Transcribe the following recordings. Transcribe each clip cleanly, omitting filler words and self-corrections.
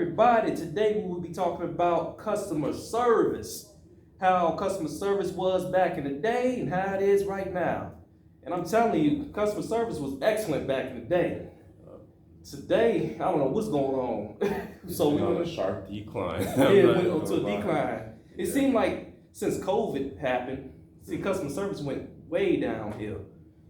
everybody. Today we will be talking about customer service. How customer service was back in the day and how it is right now. And I'm telling you, customer service was excellent back in the day. Today, I don't know what's going on. So we on a sharp decline. Yeah, went on to a decline. It seemed like since COVID happened, customer service went way downhill.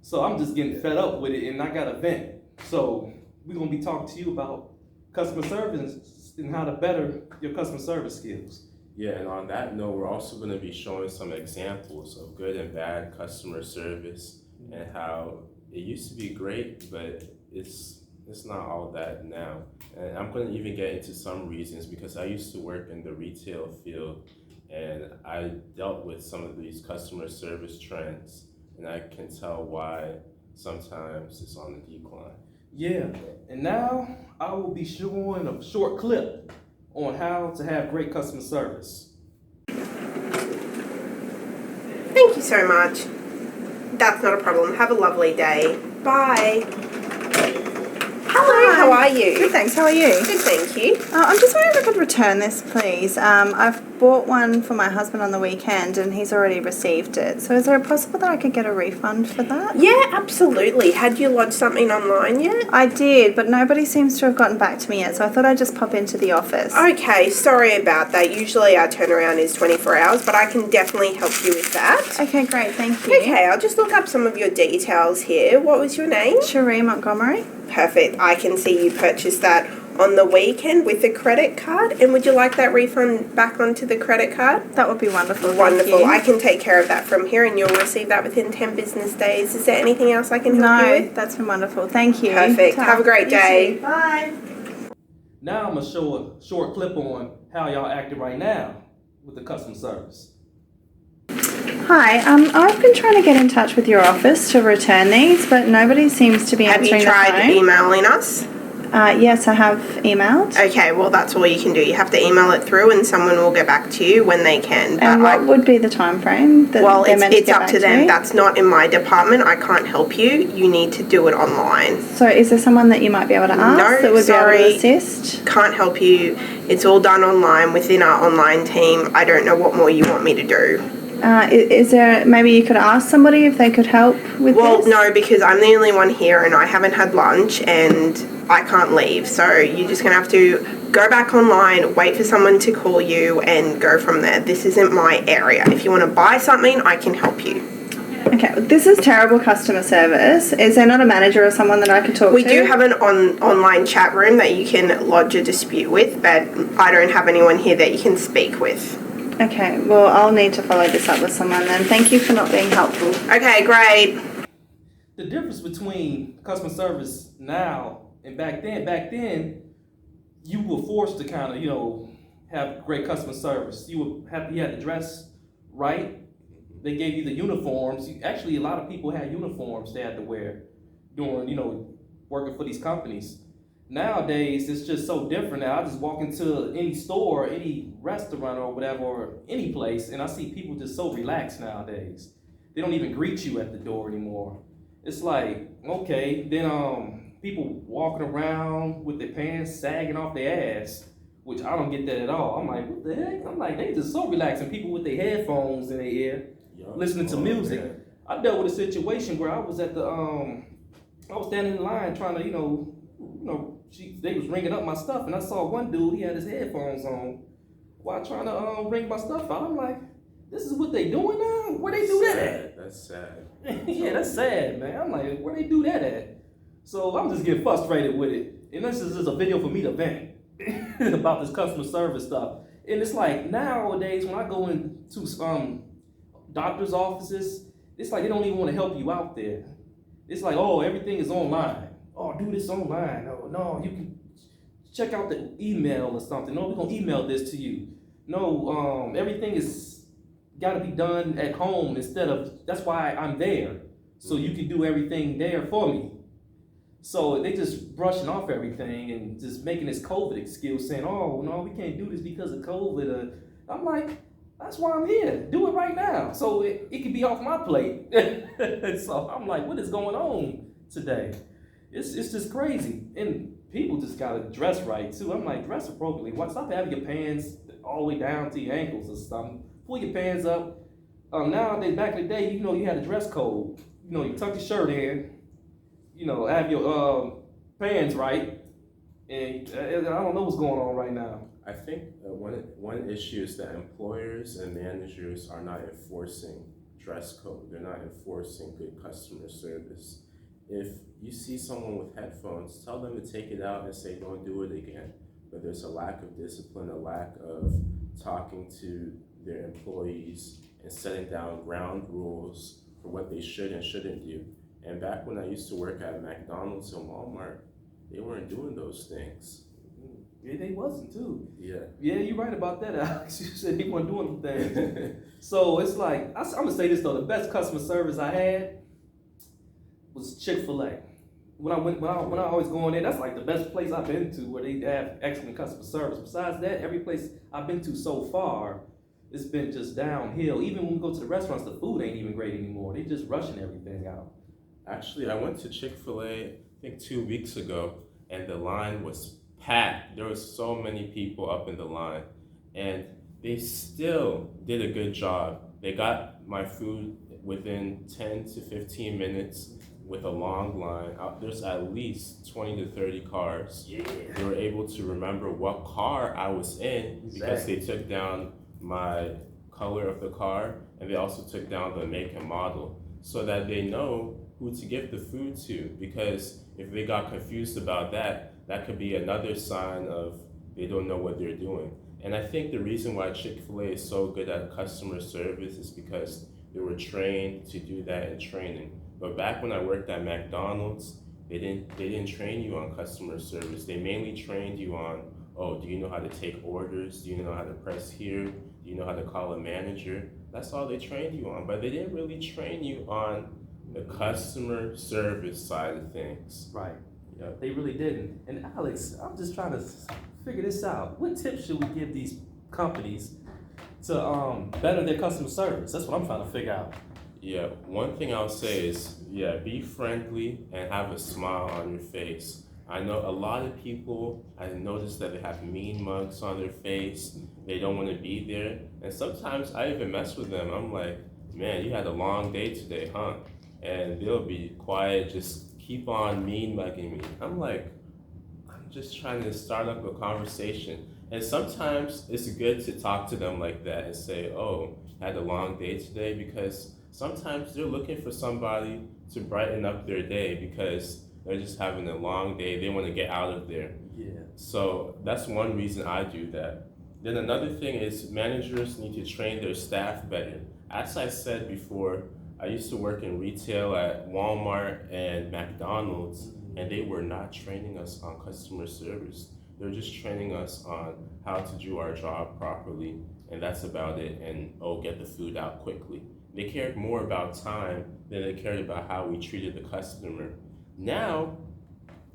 So I'm just getting fed up with it, and I got a vent. So we're gonna be talking to you about customer service and how to better your customer service skills. Yeah, and on that note, we're also going to be showing some examples of good and bad customer service and how it used to be great, but it's not all that now. And I'm going to even get into some reasons because I used to work in the retail field and I dealt with some of these customer service trends, and I can tell why sometimes it's on the decline. Yeah, and now I will be showing a short clip on how to have great customer service. Thank you so much. That's not a problem. Have a lovely day. Bye. Hello, how are you? Good, thanks. How are you? Good, thank you. I'm just wondering if I could return this, please. I've bought one for my husband on the weekend and he's already received it. So is there a possible that I could get a refund for that? Yeah, absolutely. Had you lodged something online yet? I did, but nobody seems to have gotten back to me yet, so I thought I'd just pop into the office. Okay, sorry about that. Usually our turnaround is 24 hours, but I can definitely help you with that. Okay, great. Thank you. Okay, I'll just look up some of your details here. What was your name? Cherie Montgomery. Perfect. I can see you purchased that on the weekend with a credit card. And would you like that refund back onto the credit card? That would be wonderful. Wonderful. Thank you. I can take care of that from here and you'll receive that within 10 business days. Is there anything else I can help you with? No, that's been wonderful. Thank you. Perfect. Have a great day. Bye. Now I'm gonna show a short clip on how y'all acting right now with the customer service. Hi, I've been trying to get in touch with your office to return these, but nobody seems to be Have answering you the tried phone. emailing us? Yes, I have emailed. Okay, well that's all you can do. You have to email it through and someone will get back to you when they can. And what would be the time frame that well, they're meant to it's get up back to them. me? That's not in my department. I can't help you. You need to do it online. So is there someone that you might be able to ask that would be able to assist? Can't help you. It's all done online within our online team. I don't know what more you want me to do. Is there, maybe you could ask somebody if they could help with this? Well, no, because I'm the only one here and I haven't had lunch and I can't leave. So you're just going to have to go back online, wait for someone to call you and go from there. This isn't my area. If you want to buy something, I can help you. Okay, this is terrible customer service. Is there not a manager or someone that I could talk to? We do have an online chat room that you can lodge a dispute with, but I don't have anyone here that you can speak with. Okay, well, I'll need to follow this up with someone then. Thank you for not being helpful. Okay, great. The difference between customer service now and back then, you were forced to kind of, have great customer service. You had to dress right. They gave you the uniforms. Actually, a lot of people had uniforms they had to wear during, working for these companies. Nowadays, it's just so different now. I just walk into any store, any restaurant or whatever, or any place, and I see people just so relaxed nowadays. They don't even greet you at the door anymore. It's like, okay, then people walking around with their pants sagging off their ass, which I don't get that at all. I'm like, what the heck? I'm like, they just so relaxed, and people with their headphones in their ear, listening to music. Man. I dealt with a situation where I was at the, I was standing in line trying to, they was ringing up my stuff, and I saw one dude, he had his headphones on while trying to ring my stuff out. I'm like, this is what they doing now? Where they do that at? That's sad. Yeah, that's sad, man. I'm like, where they do that at? So I'm just getting frustrated with it. And this is just a video for me to vent about this customer service stuff. And it's like, nowadays, when I go into doctor's offices, it's like they don't even want to help you out there. It's like, oh, everything is online. Oh, do this online. Oh, no, you can check out the email or something. No, we're going to email this to you. No, everything is got to be done at home instead of, that's why I'm there. So you can do everything there for me. So they just brushing off everything and just making this COVID excuse saying, oh, no, we can't do this because of COVID. I'm like, that's why I'm here. Do it right now. So it can be off my plate. So I'm like, what is going on today? It's just crazy. And people just gotta dress right too. I'm like, dress appropriately. Stop having your pants all the way down to your ankles or something. Pull your pants up. Nowadays, back in the day, you know, you had a dress code. You know, you tuck your shirt in. You know, have your pants right. And I don't know what's going on right now. I think one issue is that employers and managers are not enforcing dress code. They're not enforcing good customer service. If you see someone with headphones, tell them to take it out and say, don't do it again. But there's a lack of discipline, a lack of talking to their employees and setting down ground rules for what they should and shouldn't do. And back when I used to work at McDonald's and Walmart, they weren't doing those things. Yeah, they wasn't too. Yeah. Yeah, you're right about that, Alex. You said they weren't doing things. So it's like, I'm gonna say this though, the best customer service I had was Chick-fil-A. When I always go in there, that's like the best place I've been to where they have excellent customer service. Besides that, every place I've been to so far, it's been just downhill. Even when we go to the restaurants, the food ain't even great anymore. They just rushing everything out. Actually, I went to Chick-fil-A, I think 2 weeks ago, and the line was packed. There was so many people up in the line, and they still did a good job. They got my food within 10 to 15 minutes with a long line. There's at least 20 to 30 cars. Yeah. They were able to remember what car I was in because they took down my color of the car, and they also took down the make and model so that they know who to give the food to, because if they got confused about that, that could be another sign of they don't know what they're doing. And I think the reason why Chick-fil-A is so good at customer service is because they were trained to do that in training. But back when I worked at McDonald's, they didn't train you on customer service. They mainly trained you on, oh, do you know how to take orders? Do you know how to press here? Do you know how to call a manager? That's all they trained you on. But they didn't really train you on the customer service side of things. Right. Yeah. They really didn't. And Alex, I'm just trying to figure this out. What tips should we give these companies to better their customer service? That's what I'm trying to figure out. Yeah, one thing I'll say is, yeah, be friendly and have a smile on your face. I know a lot of people, I noticed that they have mean mugs on their face. They don't want to be there. And sometimes I even mess with them. I'm like, man, you had a long day today, huh? And they'll be quiet, just keep on mean mugging me. I'm like, I'm just trying to start up a conversation. And sometimes it's good to talk to them like that and say, oh, had a long day today, because sometimes they're looking for somebody to brighten up their day because they're just having a long day. They want to get out of there. Yeah. So that's one reason I do that. Then another thing is managers need to train their staff better. As I said before, I used to work in retail at Walmart and McDonald's, and they were not training us on customer service. They're just training us on how to do our job properly, and that's about it, and get the food out quickly. They cared more about time than they cared about how we treated the customer. Now,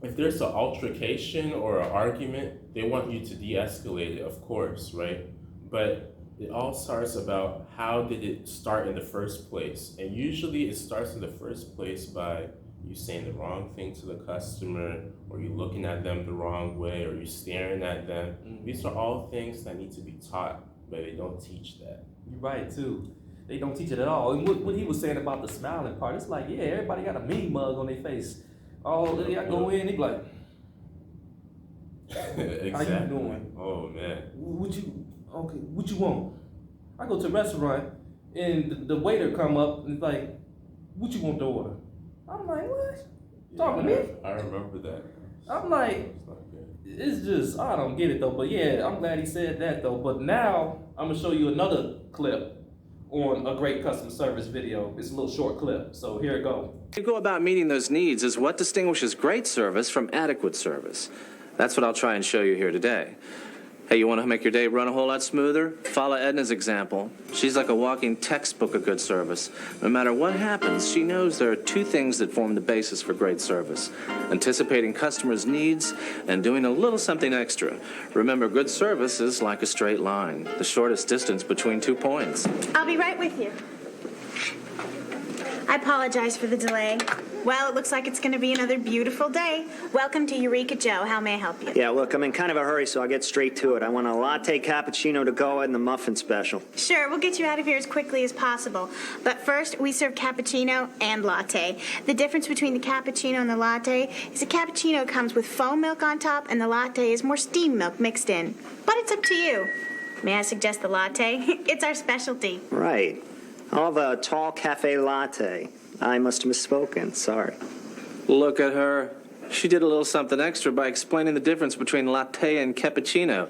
if there's an altercation or an argument, they want you to de-escalate it, of course, right? But it all starts about how did it start in the first place. And usually it starts in the first place by you saying the wrong thing to the customer, or you looking at them the wrong way, or you staring at them. These are all things that need to be taught, but they don't teach that. You're right too. They don't teach it at all. And what he was saying about the smiling part, it's like, yeah, everybody got a mean mug on their face. Oh, they go in, they be like, Exactly. how you doing? Oh man. What you want? I go to a restaurant and the waiter come up and like, what you want to order? I'm like, what? Talking to me? I remember that. I'm like, It's not good. it's just, I don't get it though. But yeah, I'm glad he said that though. But now I'm gonna show you another clip on a great customer service video. It's a little short clip, so here it goes. You go about meeting those needs is what distinguishes great service from adequate service. That's what I'll try and show you here today. Hey, you want to make your day run a whole lot smoother? Follow Edna's example. She's like a walking textbook of good service. No matter what happens, she knows there are two things that form the basis for great service: anticipating customers' needs and doing a little something extra. Remember, good service is like a straight line, the shortest distance between 2 points. I'll be right with you. I apologize for the delay. Well, it looks like it's going to be another beautiful day. Welcome to Eureka Joe. How may I help you? Yeah, look, I'm in kind of a hurry, so I'll get straight to it. I want a latte cappuccino to go and the muffin special. Sure, we'll get you out of here as quickly as possible. But first, we serve cappuccino and latte. The difference between the cappuccino and the latte is the cappuccino comes with foam milk on top, and the latte is more steamed milk mixed in. But it's up to you. May I suggest the latte? It's our specialty. Right. I'll have a tall cafe latte. I must have misspoken. Sorry. Look at her. She did a little something extra by explaining the difference between latte and cappuccino.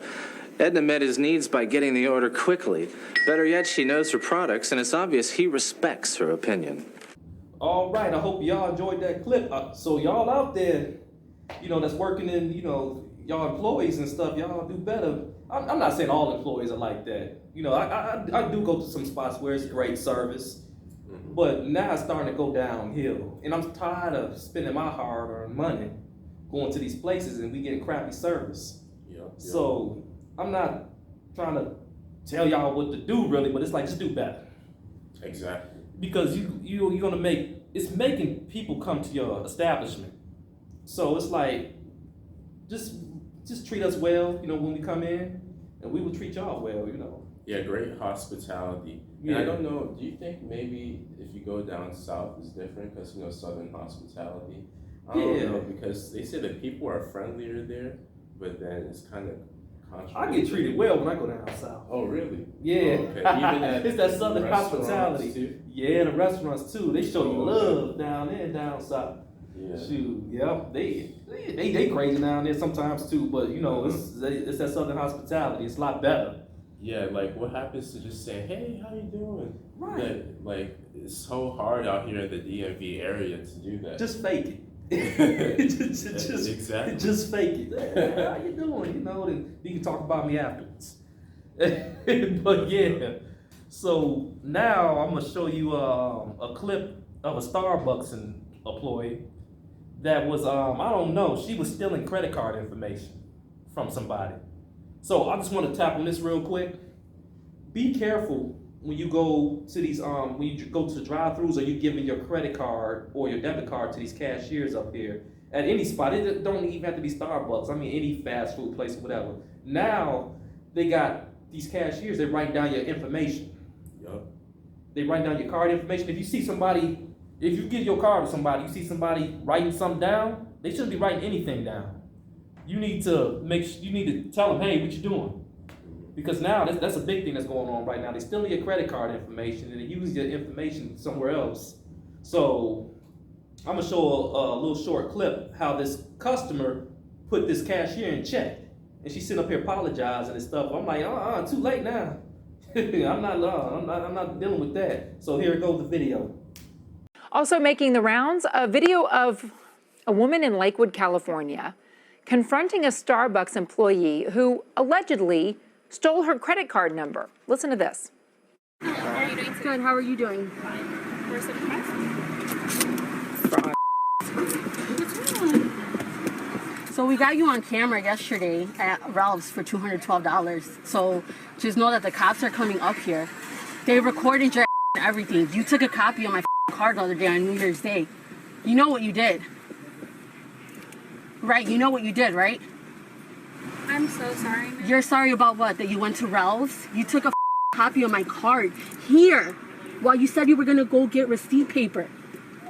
Edna met his needs by getting the order quickly. Better yet, she knows her products, and it's obvious he respects her opinion. All right, I hope y'all enjoyed that clip. So y'all out there, that's working in, y'all employees and stuff, y'all do better. I'm not saying all employees are like that. I do go to some spots where it's great service. But now it's starting to go downhill. And I'm tired of spending my hard-earned money going to these places and we getting crappy service. Yep. So I'm not trying to tell y'all what to do really, but it's like, just do better. Exactly. Because you're gonna it's making people come to your establishment. So it's like, just treat us well, when we come in, and we will treat y'all well, Yeah, great hospitality. Yeah. And I don't know, do you think maybe if you go down south it's different because, southern hospitality? I don't know, because they say that people are friendlier there, but then it's kind of contradictory. I get treated well when I go down south. Oh, really? Yeah. Oh, okay. Even at it's that southern restaurants hospitality. too? Yeah, the restaurants too. They show you Oh, love down there, down south. Yeah. Shoot, yeah, they crazy down there sometimes too, but it's that southern hospitality. It's a lot better. Yeah, like what happens to just saying, hey, how you doing? Right. Like it's so hard out here in the DMV area to do that. Just fake it. Exactly. Just fake it. Hey, how you doing? Then you can talk about me afterwards. But yeah, so now I'm gonna show you a clip of a Starbucks employee that was I don't know, she was stealing credit card information from somebody. So I just want to tap on this real quick. Be careful when you go to these when you go to the drive-throughs, or you giving your credit card or your debit card to these cashiers up here at any spot. It don't even have to be Starbucks. I mean, any fast food place or whatever. Now they got these cashiers. They write down your information. Yup. They write down your card information. If you see somebody, if you give your card to somebody, you see somebody writing something down, they shouldn't be writing anything down. You need to tell them, hey, what you doing? Because now that's a big thing that's going on right now. They're stealing your credit card information and they use your information somewhere else. So I'm gonna show a little short clip how this customer put this cashier in check, and she's sitting up here apologizing and stuff. I'm like, too late now. I'm not dealing with that. So here goes the video. Also making the rounds, a video of a woman in Lakewood, California, confronting a Starbucks employee who allegedly stole her credit card number. Listen to this. How are you doing today? Good, how are you doing? We're surprised. What's wrong? So we got you on camera yesterday at Ralph's for $212. So just know that the cops are coming up here. They recorded your and everything. You took a copy of my card the other day on New Year's Day. You know what you did. Right, you know what you did, right? I'm so sorry, ma'am. You're sorry about what? That you went to Ralph's? You took a copy of my card here while you said you were gonna go get receipt paper.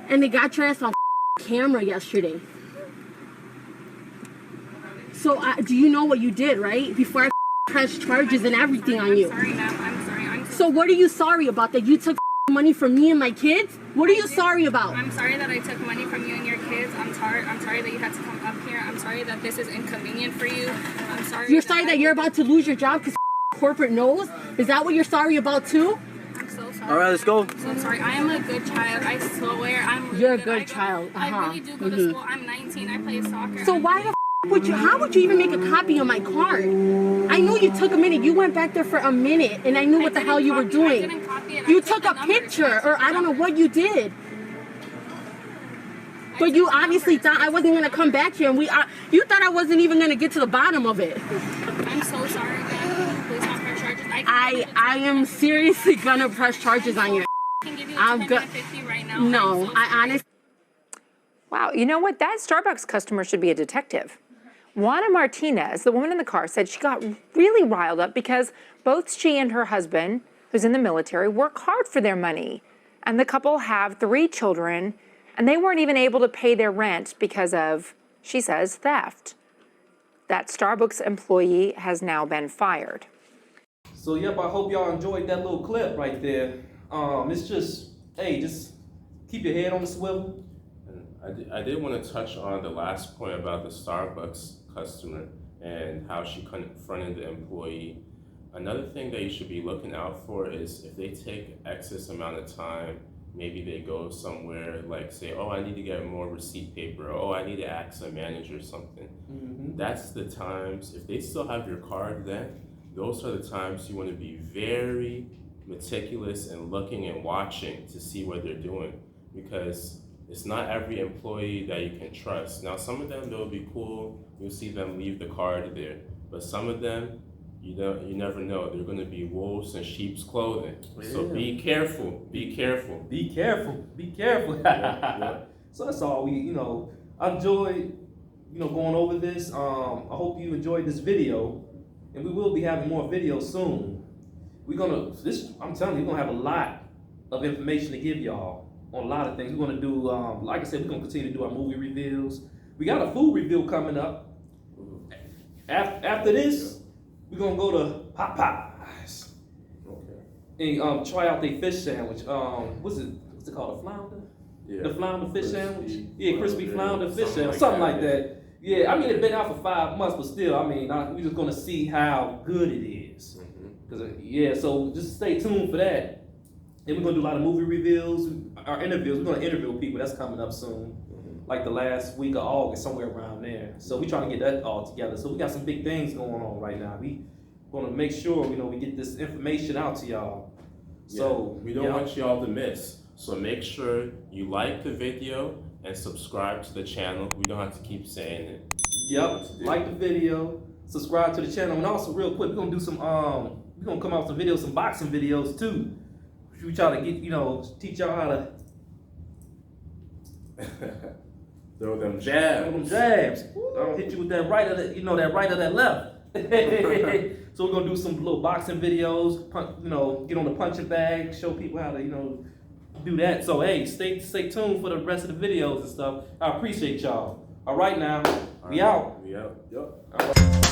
And they got your ass on camera yesterday. So do you know what you did, right? Before I pressed charges and everything on you. I'm sorry, ma'am. I'm sorry. So what are you sorry about? That you took money from me and my kids? What are you sorry about? I'm sorry that I took money from you and your kids. I'm sorry that you had to come up here. I'm sorry that this is inconvenient for you. I'm sorry. You're sorry that you're about to lose your job because corporate knows? Is that what you're sorry about too? I'm so sorry. All right, let's go. I'm so sorry. I am a good child. I swear. I'm really You're a good. good child. I really do go to school. I'm 19. I play soccer. So why the would you? How would you even make a copy of my card? I knew you took a minute. You went back there for a minute, and I knew what the hell you were doing. You took a picture, or I don't know what you did. But you obviously thought I wasn't gonna come back here, and you thought I wasn't even gonna get to the bottom of it. I'm so sorry, man. Please don't press charges. I am seriously gonna press charges on you. I can give you I'm good. $10.50 right now. No, I honestly. Wow, you know what? That Starbucks customer should be a detective. Juana Martinez, the woman in the car, said she got really riled up because both she and her husband, who's in the military, work hard for their money. And the couple have 3 children, and they weren't even able to pay their rent because of, she says, theft. That Starbucks employee has now been fired. So yep, I hope y'all enjoyed that little clip right there. It's just, hey, just keep your head on the swivel. I did want to touch on the last point about the Starbucks customer and how she confronted the employee. Another thing that you should be looking out for is if they take excess amount of time, maybe they go somewhere like say, oh, I need to get more receipt paper, or, oh, I need to ask a manager or something. Mm-hmm. That's the times, if they still have your card then, those are the times you want to be very meticulous and looking and watching to see what they're doing, because it's not every employee that you can trust. Now, some of them, they'll be cool. You'll see them leave the card there. But some of them, you never know. They're going to be wolves in sheep's clothing. Yeah. So be careful. Be careful. Be careful. Be careful. Yeah. So that's all I enjoyed, going over this. I hope you enjoyed this video. And we will be having more videos soon. I'm telling you, we're going to have a lot of information to give y'all on a lot of things. We're going to do, like I said, we're going to continue to do our movie reviews. We got a food review coming up. After this, we're going to go to Popeyes. Okay. And try out their fish sandwich. What's it called? A flounder? Yeah. The flounder fish sandwich? Yeah, crispy flounder fish sandwich. Something like that. Yeah, I mean, it's been out for 5 months, but still, we're just going to see how good it is. Mm-hmm. So just stay tuned for that. And we're going to do a lot of movie reviews, our interviews. We're going to interview people. That's coming up soon, like the last week of August, somewhere around there. So we're trying to get that all together. So we got some big things going on right now. We want to make sure, we get this information out to y'all. Yeah, so we don't want y'all to miss. So make sure you like the video and subscribe to the channel. We don't have to keep saying it. Yep, like the video, subscribe to the channel. And also real quick, we're going to do some, we're going to come out with some videos, some boxing videos too. We try to get, teach y'all how to throw them jabs. Hit you with that right or that right or that left. So we're gonna do some little boxing videos. Get on the punching bag, show people how to do that. So hey, stay tuned for the rest of the videos and stuff. I appreciate y'all. All right now, we out. We out. Yep. All right.